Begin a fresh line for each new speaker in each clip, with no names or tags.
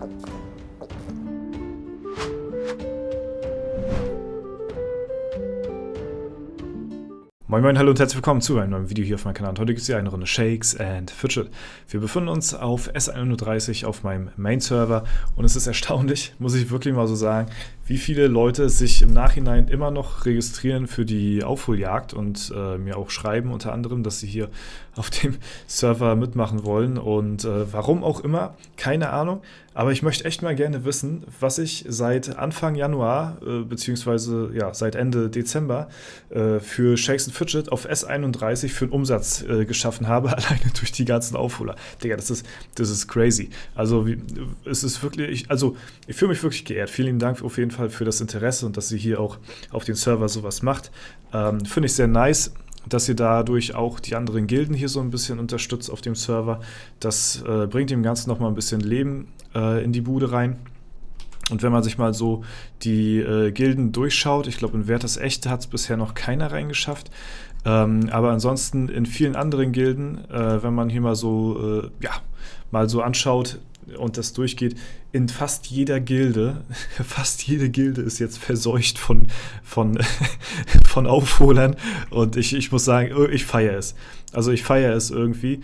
Moin Moin, hallo und herzlich willkommen zu einem neuen Video hier auf meinem Kanal. Und heute gibt es hier eine Runde Shakes and Fidget. Wir befinden uns auf S31 auf meinem Main-Server und es ist erstaunlich, muss ich wirklich mal so sagen, wie viele Leute sich im Nachhinein immer noch registrieren für die Aufholjagd und mir auch schreiben unter anderem, dass sie hier auf dem Server mitmachen wollen und warum auch immer, keine Ahnung. Aber ich möchte echt mal gerne wissen, was ich seit Anfang Januar, beziehungsweise ja, seit Ende Dezember für Shakes and Fidget auf S31 für einen Umsatz geschaffen habe, alleine durch die ganzen Aufholer. Digga, das ist crazy. Also es ist wirklich, ich fühle mich wirklich geehrt. Vielen Dank auf jeden Fall für das Interesse und dass sie hier auch auf den Server sowas macht. Finde ich sehr nice, dass ihr dadurch auch die anderen Gilden hier so ein bisschen unterstützt auf dem Server. Das bringt dem Ganzen nochmal ein bisschen Leben in die Bude rein. Und wenn man sich mal so die Gilden durchschaut, ich glaube in Werthers Echte hat es bisher noch keiner reingeschafft, aber ansonsten in vielen anderen Gilden, wenn man hier mal so, mal so anschaut und das durchgeht, in fast jeder Gilde, fast jede Gilde ist jetzt verseucht von Aufholern und ich muss sagen, ich feiere es. Also ich feiere es irgendwie.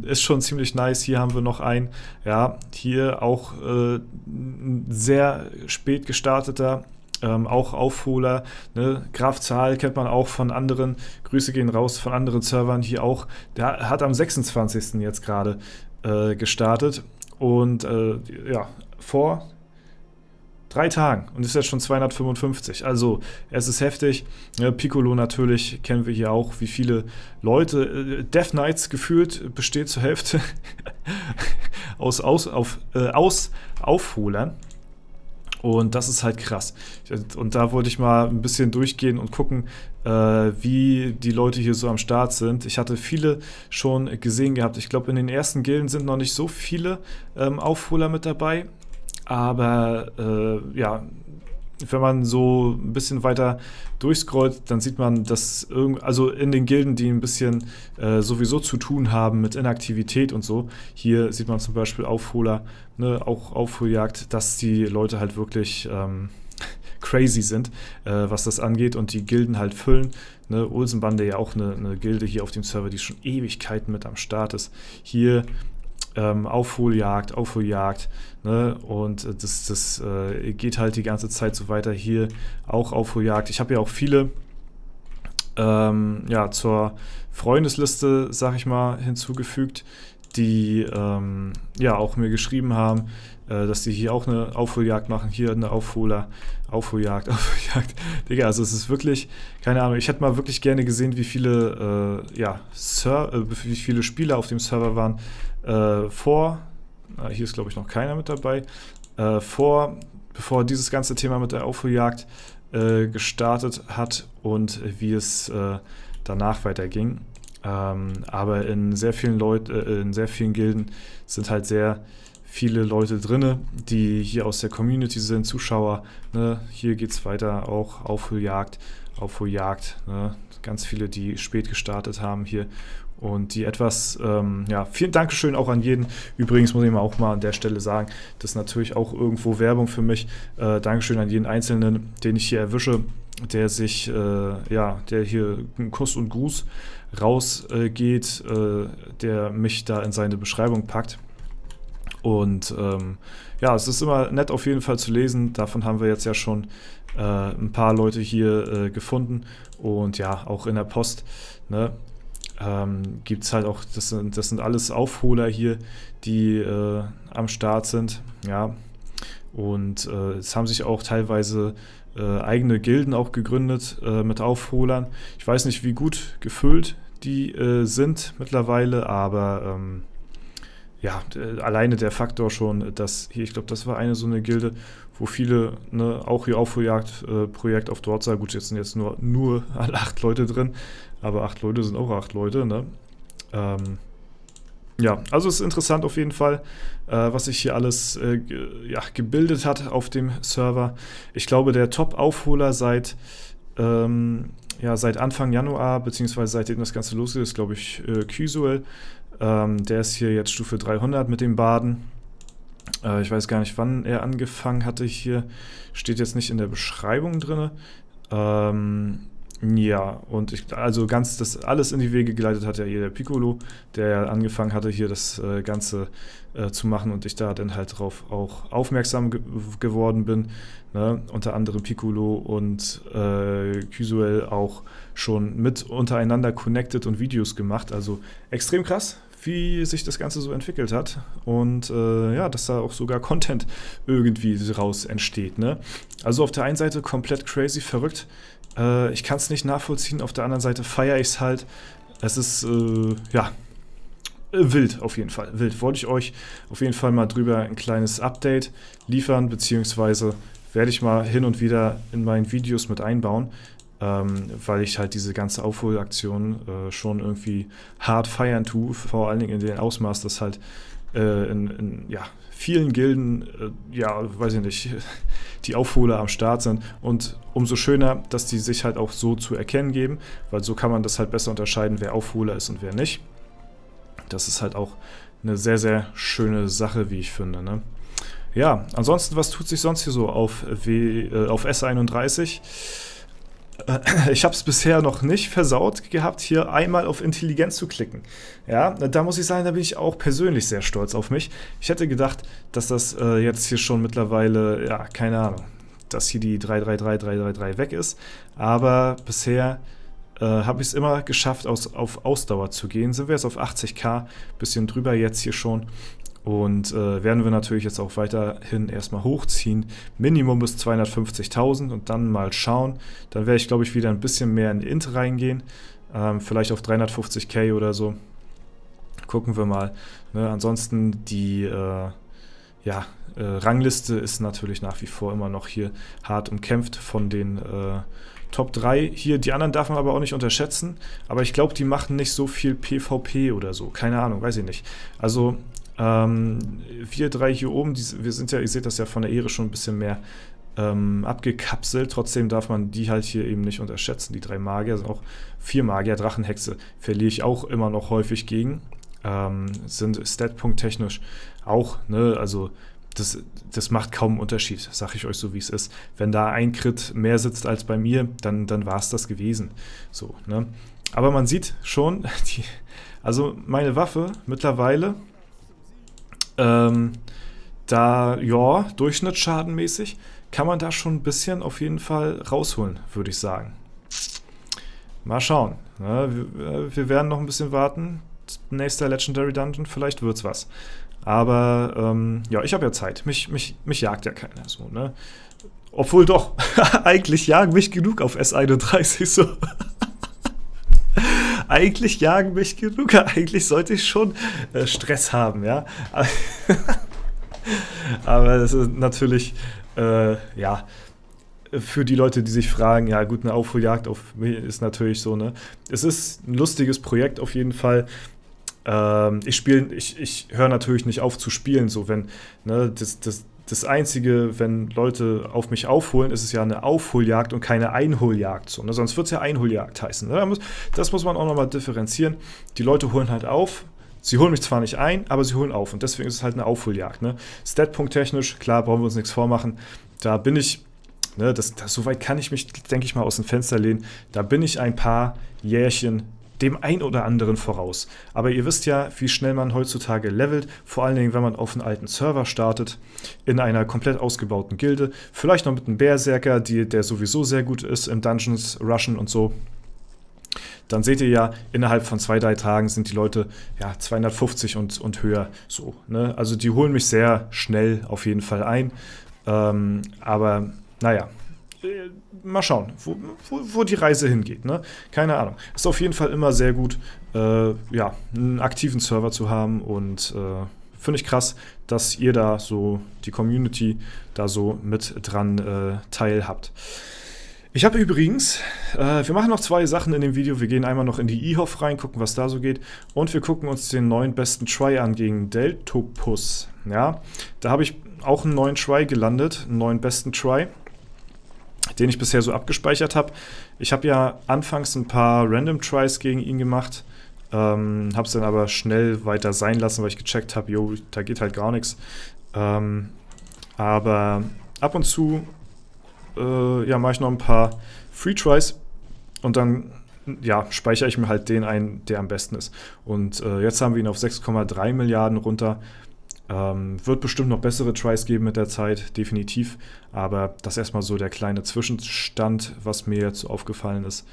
Ist schon ziemlich nice. Hier haben wir noch einen, ja, hier auch ein sehr spät gestarteter, auch Aufholer, ne? Graf Zahl kennt man auch von anderen, Grüße gehen raus von anderen Servern hier auch. Der hat am 26. jetzt gerade gestartet und ja, vor 3 Tagen und ist jetzt schon 255. Also es ist heftig. Piccolo natürlich kennen wir hier auch, wie viele Leute. Death Knights gefühlt besteht zur Hälfte aus Aufholern. Und das ist halt krass. Und da wollte ich mal ein bisschen durchgehen und gucken, wie die Leute hier so am Start sind. Ich hatte viele schon gesehen gehabt. Ich glaube, in den ersten Gilden sind noch nicht so viele Aufholer mit dabei. Aber ja, wenn man so ein bisschen weiter durchscrollt, dann sieht man, dass also in den Gilden, die ein bisschen sowieso zu tun haben mit Inaktivität und so, hier sieht man zum Beispiel Aufholer, ne, auch Aufholjagd, dass die Leute halt wirklich crazy sind, was das angeht und die Gilden halt füllen. Ne, Olsenbande ja auch eine Gilde hier auf dem Server, die schon Ewigkeiten mit am Start ist. Hier Aufholjagd, ne? Und das geht halt die ganze Zeit so weiter. Hier auch Aufholjagd. Ich habe ja auch viele ja, zur Freundesliste, sag ich mal, hinzugefügt, die ja auch mir geschrieben haben, dass die hier auch eine Aufholjagd machen. Hier eine Aufholjagd. Digga, also es ist wirklich, keine Ahnung, ich hätte mal wirklich gerne gesehen, wie viele, wie viele Spieler auf dem Server waren hier ist glaube ich noch keiner mit dabei, bevor dieses ganze Thema mit der Aufholjagd gestartet hat und wie es danach weiterging. Aber in sehr vielen in sehr vielen Gilden sind halt sehr viele Leute drinne, die hier aus der Community sind, Zuschauer. Ne? Hier geht es weiter, auch Aufholjagd, ne? Ganz viele, die spät gestartet haben hier. Und die etwas, ja, vielen Dankeschön auch an jeden. Übrigens muss ich mal auch mal an der Stelle sagen, das ist natürlich auch irgendwo Werbung für mich. Dankeschön an jeden Einzelnen, den ich hier erwische, der sich, ja, der hier einen Kuss und Gruß rausgeht, der mich da in seine Beschreibung packt. Und ja, es ist immer nett auf jeden Fall zu lesen. Davon haben wir jetzt ja schon ein paar Leute hier gefunden. Und ja, auch in der Post, ne? Gibt es halt auch, das sind alles Aufholer hier, die am Start sind, ja, und es haben sich auch teilweise eigene Gilden auch gegründet mit Aufholern. Ich weiß nicht, wie gut gefüllt die sind mittlerweile, aber ja, alleine der Faktor schon, dass hier, ich glaube, das war so eine Gilde, wo viele, ne, auch hier Aufholjagd-Projekt auf Dortsa, gut, jetzt sind jetzt nur 8 Leute drin, aber 8 Leute sind auch 8 Leute, ne? Ja, also es ist interessant auf jeden Fall, was sich hier alles ja, gebildet hat auf dem Server. Ich glaube, der Top-Aufholer seit Anfang Januar, beziehungsweise seitdem das Ganze losgeht, ist, glaube ich, Kysuel. Der ist hier jetzt Stufe 300 mit dem Baden. Ich weiß gar nicht, wann er angefangen hatte hier. Steht jetzt nicht in der Beschreibung drin. Ja, und also ganz das alles in die Wege geleitet hat ja hier der Piccolo, der ja angefangen hatte, hier das Ganze zu machen und ich da dann halt drauf auch aufmerksam geworden bin. Ne? Unter anderem Piccolo und Kysuel auch schon mit untereinander connected und Videos gemacht. Also extrem krass, wie sich das Ganze so entwickelt hat und ja, dass da auch sogar Content irgendwie raus entsteht. Ne? Also auf der einen Seite komplett crazy, verrückt. Ich kann es nicht nachvollziehen, auf der anderen Seite feiere ich es halt. Es ist, ja, wild auf jeden Fall. Wild. Wollte ich euch auf jeden Fall mal drüber ein kleines Update liefern, beziehungsweise werde ich mal hin und wieder in meinen Videos mit einbauen, weil ich halt diese ganze Aufholaktion schon irgendwie hart feiern tue, vor allen Dingen in dem Ausmaß, dass halt in ja, vielen Gilden, ja, weiß ich nicht, die Aufholer am Start sind und umso schöner, dass die sich halt auch so zu erkennen geben, weil so kann man das halt besser unterscheiden, wer Aufholer ist und wer nicht. Das ist halt auch eine sehr, sehr schöne Sache, wie ich finde, ne? Ja, ansonsten, was tut sich sonst hier so auf S31? Ich habe es bisher noch nicht versaut gehabt, hier einmal auf Intelligenz zu klicken. Ja, da muss ich sagen, da bin ich auch persönlich sehr stolz auf mich. Ich hätte gedacht, dass das jetzt hier schon mittlerweile, ja, keine Ahnung, dass hier die 333 weg ist. Aber bisher habe ich es immer geschafft, auf Ausdauer zu gehen. Sind wir jetzt auf 80k, bisschen drüber jetzt hier schon. Und werden wir natürlich jetzt auch weiterhin erstmal hochziehen. Minimum bis 250.000 und dann mal schauen. Dann werde ich, glaube ich, wieder ein bisschen mehr in Int reingehen. Vielleicht auf 350k oder so. Gucken wir mal. Ne? Ansonsten die ja, Rangliste ist natürlich nach wie vor immer noch hier hart umkämpft von den Top 3. Hier, die anderen darf man aber auch nicht unterschätzen. Aber ich glaube, die machen nicht so viel PvP oder so. Keine Ahnung, weiß ich nicht. Also wir drei hier oben, wir sind ja, ihr seht das ja von der Ehre schon ein bisschen mehr abgekapselt. Trotzdem darf man die halt hier eben nicht unterschätzen. Die 3 Magier sind auch 4 Magier. Drachenhexe verliere ich auch immer noch häufig gegen. Sind statpunkttechnisch auch, ne, also das macht kaum einen Unterschied, sag ich euch so, wie es ist. Wenn da ein Crit mehr sitzt als bei mir, dann war es das gewesen. So, ne? Aber man sieht schon, also meine Waffe mittlerweile, da, ja, durchschnittsschadenmäßig kann man da schon ein bisschen auf jeden Fall rausholen, würde ich sagen. Mal schauen. Ne? Wir werden noch ein bisschen warten. Nächster Legendary Dungeon, vielleicht wird's was. Aber, ja, ich habe ja Zeit. Mich jagt ja keiner so, ne? Obwohl doch, eigentlich jagen mich genug auf S31 so. Eigentlich jagen mich genug, eigentlich sollte ich schon Stress haben, ja. Aber das ist natürlich, ja, für die Leute, die sich fragen, ja gut, eine Aufholjagd auf mich ist natürlich so, ne. Es ist ein lustiges Projekt auf jeden Fall. Ich höre natürlich nicht auf zu spielen, so wenn, ne, das Einzige, wenn Leute auf mich aufholen, ist es ja eine Aufholjagd und keine Einholjagd. So, ne? Sonst wird es ja Einholjagd heißen. Ne? Das muss man auch nochmal differenzieren. Die Leute holen halt auf. Sie holen mich zwar nicht ein, aber sie holen auf. Und deswegen ist es halt eine Aufholjagd. Ne? Statpunkt-technisch, klar, brauchen wir uns nichts vormachen. Da bin ich, ne, so weit kann ich mich, denke ich mal, aus dem Fenster lehnen. Da bin ich ein paar Jährchen dem ein oder anderen voraus. Aber ihr wisst ja, wie schnell man heutzutage levelt, vor allen Dingen, wenn man auf einen alten Server startet, in einer komplett ausgebauten Gilde, vielleicht noch mit einem Berserker, der sowieso sehr gut ist im Dungeons Rushen und so. Dann seht ihr ja, innerhalb von 2-3 Tagen sind die Leute ja 250 und höher so. Ne? Also die holen mich sehr schnell auf jeden Fall ein. Aber naja, mal schauen, wo die Reise hingeht, ne? Keine Ahnung. Ist auf jeden Fall immer sehr gut, ja, einen aktiven Server zu haben und finde ich krass, dass ihr da so, die Community, da so mit dran teilhabt. Ich habe übrigens, wir machen noch 2 Sachen in dem Video. Wir gehen einmal noch in die IHOF rein, gucken, was da so geht. Und wir gucken uns den neuen besten Try an gegen Deltopus. Ja, da habe ich auch einen neuen Try gelandet, einen neuen besten Try, den ich bisher so abgespeichert habe. Ich habe ja anfangs ein paar Random Tries gegen ihn gemacht, habe es dann aber schnell weiter sein lassen, weil ich gecheckt habe, jo, da geht halt gar nichts. Aber ab und zu mache ich noch ein paar Free Tries und dann speichere ich mir halt den ein, der am besten ist. Und jetzt haben wir ihn auf 6,3 Milliarden runter. Wird bestimmt noch bessere Tries geben mit der Zeit, definitiv. Aber das ist erstmal so der kleine Zwischenstand, was mir jetzt so aufgefallen ist,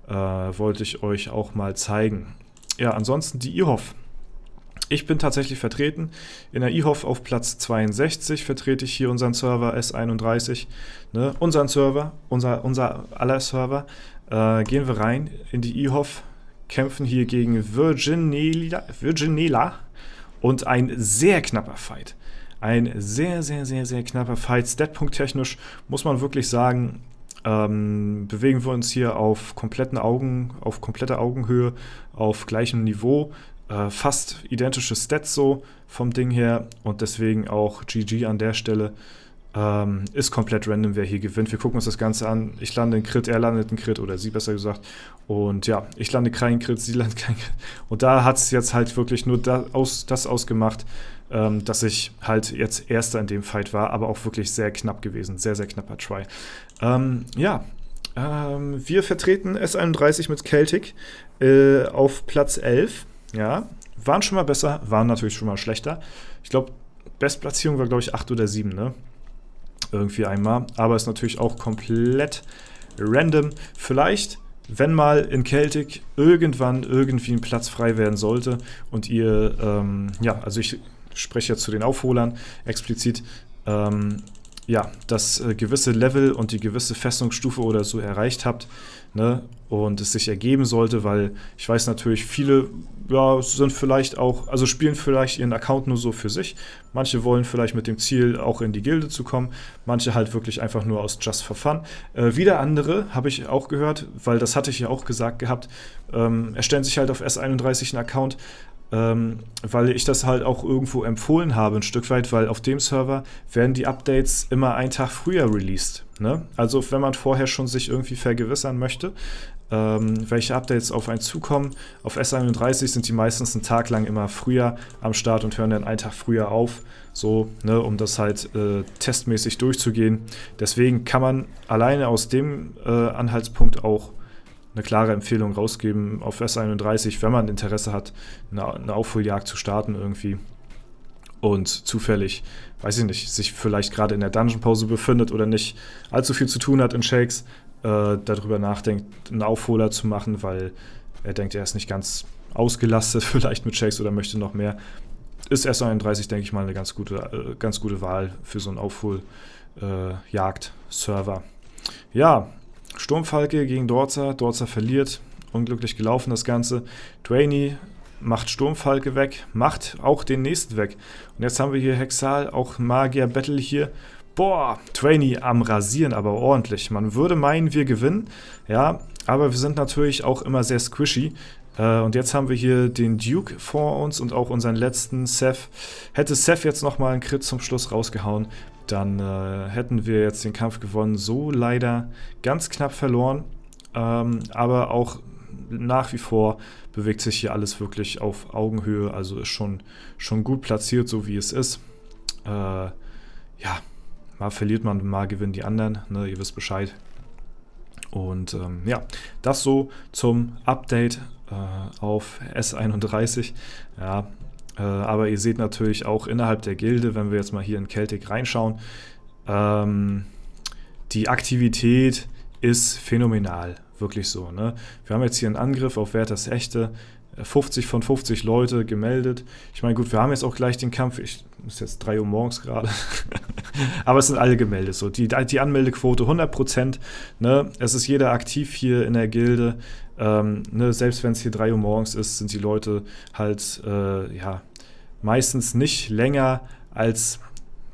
wollte ich euch auch mal zeigen. Ja, ansonsten die IHOF. Ich bin tatsächlich vertreten. In der IHOF auf Platz 62 vertrete ich hier unseren Server S31. Ne? Unseren Server, unser aller Server. Gehen wir rein in die IHOF, kämpfen hier gegen Virginela und ein sehr knapper Fight. Ein sehr, sehr, sehr, sehr knapper Fight. Statpunkt-technisch muss man wirklich sagen, bewegen wir uns hier auf kompletter Augenhöhe, auf gleichem Niveau. Fast identische Stats so vom Ding her und deswegen auch GG an der Stelle. Ist komplett random, wer hier gewinnt. Wir gucken uns das Ganze an. Ich lande einen Crit, er landet einen Crit oder sie besser gesagt. Und ja, ich lande keinen Crit, sie landet keinen Crit. Und da hat es jetzt halt wirklich nur das ausgemacht, dass ich halt jetzt Erster in dem Fight war, aber auch wirklich sehr knapp gewesen. Sehr, sehr knapper Try. Wir vertreten S31 mit Celtic auf Platz 11. Ja, waren schon mal besser, waren natürlich schon mal schlechter. Ich glaube, Bestplatzierung war, glaube ich, 8 oder 7, ne? Irgendwie einmal. Aber ist natürlich auch komplett random. Vielleicht, wenn mal in Celtic irgendwann irgendwie ein Platz frei werden sollte und ihr, also ich spreche jetzt zu den Aufholern explizit, das gewisse Level und die gewisse Festungsstufe oder so erreicht habt, ne, und es sich ergeben sollte, weil ich weiß natürlich, viele sind vielleicht auch, also spielen vielleicht ihren Account nur so für sich. Manche wollen vielleicht mit dem Ziel auch in die Gilde zu kommen, manche halt wirklich einfach nur aus Just for Fun. Wieder andere, habe ich auch gehört, weil das hatte ich ja auch gesagt gehabt, erstellen sich halt auf S31 einen Account, weil ich das halt auch irgendwo empfohlen habe, ein Stück weit, weil auf dem Server werden die Updates immer einen Tag früher released. Ne? Also wenn man vorher schon sich irgendwie vergewissern möchte, welche Updates auf einen zukommen, auf S31 sind die meistens einen Tag lang immer früher am Start und hören dann einen Tag früher auf, so, ne, um das halt testmäßig durchzugehen. Deswegen kann man alleine aus dem Anhaltspunkt auch eine klare Empfehlung rausgeben auf S31, wenn man Interesse hat, eine Aufholjagd zu starten irgendwie und zufällig, weiß ich nicht, sich vielleicht gerade in der Dungeon-Pause befindet oder nicht allzu viel zu tun hat in Shakes, darüber nachdenkt, einen Aufholer zu machen, weil er denkt, er ist nicht ganz ausgelastet vielleicht mit Shakes oder möchte noch mehr. Ist S31, denke ich mal, eine ganz gute Wahl für so einen Aufholjagd-Server. Ja, Sturmfalke gegen Dorza. Dorza verliert. Unglücklich gelaufen das Ganze. Dwayne macht Sturmfalke weg. Macht auch den nächsten weg. Und jetzt haben wir hier Hexal, auch Magier-Battle hier. Boah, Dwayne am Rasieren, aber ordentlich. Man würde meinen, wir gewinnen. Ja, aber wir sind natürlich auch immer sehr squishy. Und jetzt haben wir hier den Duke vor uns und auch unseren letzten Seth. Hätte Seth jetzt nochmal einen Crit zum Schluss rausgehauen, dann hätten wir jetzt den Kampf gewonnen. So leider ganz knapp verloren, aber auch nach wie vor bewegt sich hier alles wirklich auf Augenhöhe, also ist schon gut platziert, so wie es ist. Mal verliert man, mal gewinnen die anderen, ne, ihr wisst Bescheid. Und das so zum Update auf S31. Ja, aber ihr seht natürlich auch innerhalb der Gilde, wenn wir jetzt mal hier in Celtic reinschauen, die Aktivität ist phänomenal, wirklich so. Ne? Wir haben jetzt hier einen Angriff auf Werthers Echte, 50 von 50 Leute gemeldet. Ich meine, gut, wir haben jetzt auch gleich den Kampf, ist jetzt 3 Uhr morgens gerade, aber es sind alle gemeldet. So. Die Anmeldequote 100%, ne? Es ist jeder aktiv hier in der Gilde. Selbst wenn es hier 3 Uhr morgens ist, sind die Leute halt meistens nicht länger als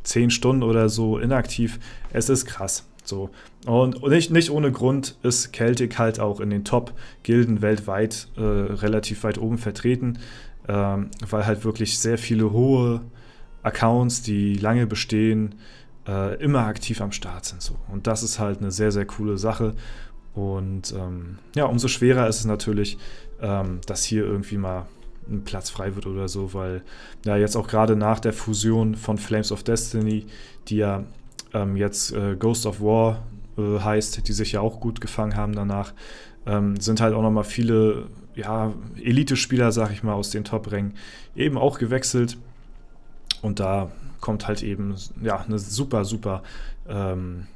10 Stunden oder so inaktiv. Es ist krass. So. Und nicht ohne Grund ist Celtic halt auch in den Top-Gilden weltweit relativ weit oben vertreten, weil halt wirklich sehr viele hohe Accounts, die lange bestehen, immer aktiv am Start sind. So. Und das ist halt eine sehr, sehr coole Sache. Und umso schwerer ist es natürlich, das hier irgendwie mal ein Platz frei wird oder so, weil ja jetzt auch gerade nach der Fusion von Flames of Destiny, die ja jetzt Ghost of War heißt, die sich ja auch gut gefangen haben danach, sind halt auch nochmal viele Elite-Spieler, sag ich mal, aus den Top-Rängen eben auch gewechselt. Und da kommt halt eben eine super, super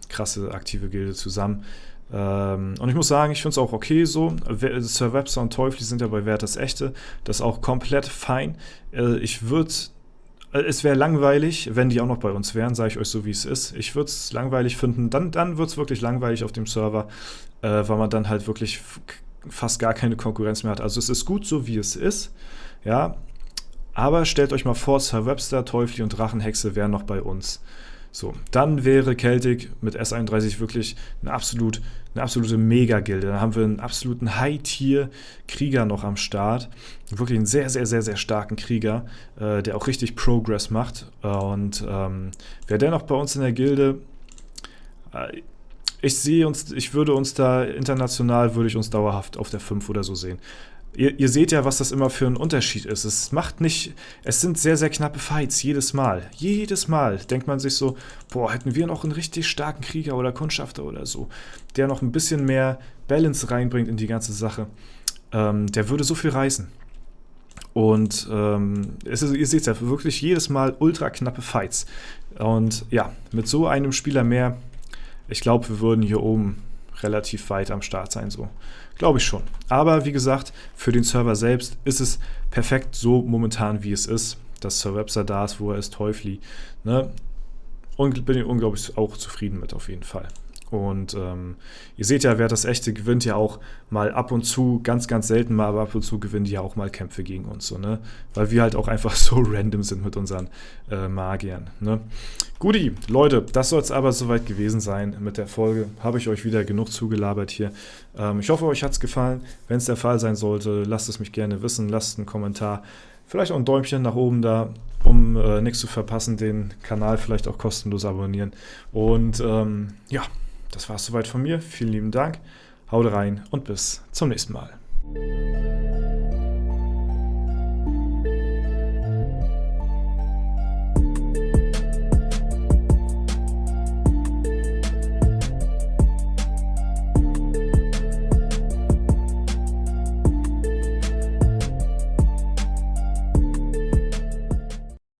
krasse aktive Gilde zusammen. Und ich muss sagen, ich finde es auch okay so. Sir Webster und Teufli sind ja bei Wer das Echte. Das ist auch komplett fein. Es wäre langweilig, wenn die auch noch bei uns wären, sage ich euch so, wie es ist. Ich würde es langweilig finden. Dann wird es wirklich langweilig auf dem Server, weil man dann halt wirklich fast gar keine Konkurrenz mehr hat. Also es ist gut so, wie es ist. Ja, aber stellt euch mal vor, Sir Webster, Teufli und Drachenhexe wären noch bei uns. So, dann wäre Celtic mit S31 wirklich eine absolute Mega-Gilde. Dann haben wir einen absoluten High-Tier-Krieger noch am Start. Wirklich einen sehr, sehr, sehr, sehr starken Krieger, der auch richtig Progress macht. Und wäre der noch bei uns in der Gilde, würde uns dauerhaft auf der 5 oder so sehen. Ihr seht ja, was das immer für ein Unterschied ist. Es sind sehr, sehr knappe Fights, jedes Mal. Jedes Mal denkt man sich so, hätten wir noch einen richtig starken Krieger oder Kundschafter oder so, der noch ein bisschen mehr Balance reinbringt in die ganze Sache. Der würde so viel reißen. Und ihr seht es ja, wirklich jedes Mal ultra knappe Fights. Und ja, mit so einem Spieler mehr, ich glaube, wir würden hier oben relativ weit am Start sein, so. Glaube ich schon. Aber wie gesagt, für den Server selbst ist es perfekt so momentan, wie es ist. Dass Sir Webster da ist, wo er ist, Teufli. Ne? Und bin ich unglaublich auch zufrieden mit, auf jeden Fall. Und ihr seht ja, Wer das Echte gewinnt ja auch mal ab und zu, ganz, ganz selten mal, aber ab und zu gewinnen die ja auch mal Kämpfe gegen uns. So, ne? Weil wir halt auch einfach so random sind mit unseren Magiern. Ne? Guti, Leute, das soll es aber soweit gewesen sein mit der Folge. Habe ich euch wieder genug zugelabert hier. Ich hoffe, euch hat es gefallen. Wenn es der Fall sein sollte, lasst es mich gerne wissen. Lasst einen Kommentar. Vielleicht auch ein Däumchen nach oben da, um nichts zu verpassen. Den Kanal vielleicht auch kostenlos abonnieren. Und das war es soweit von mir. Vielen lieben Dank. Haut rein und bis zum nächsten Mal.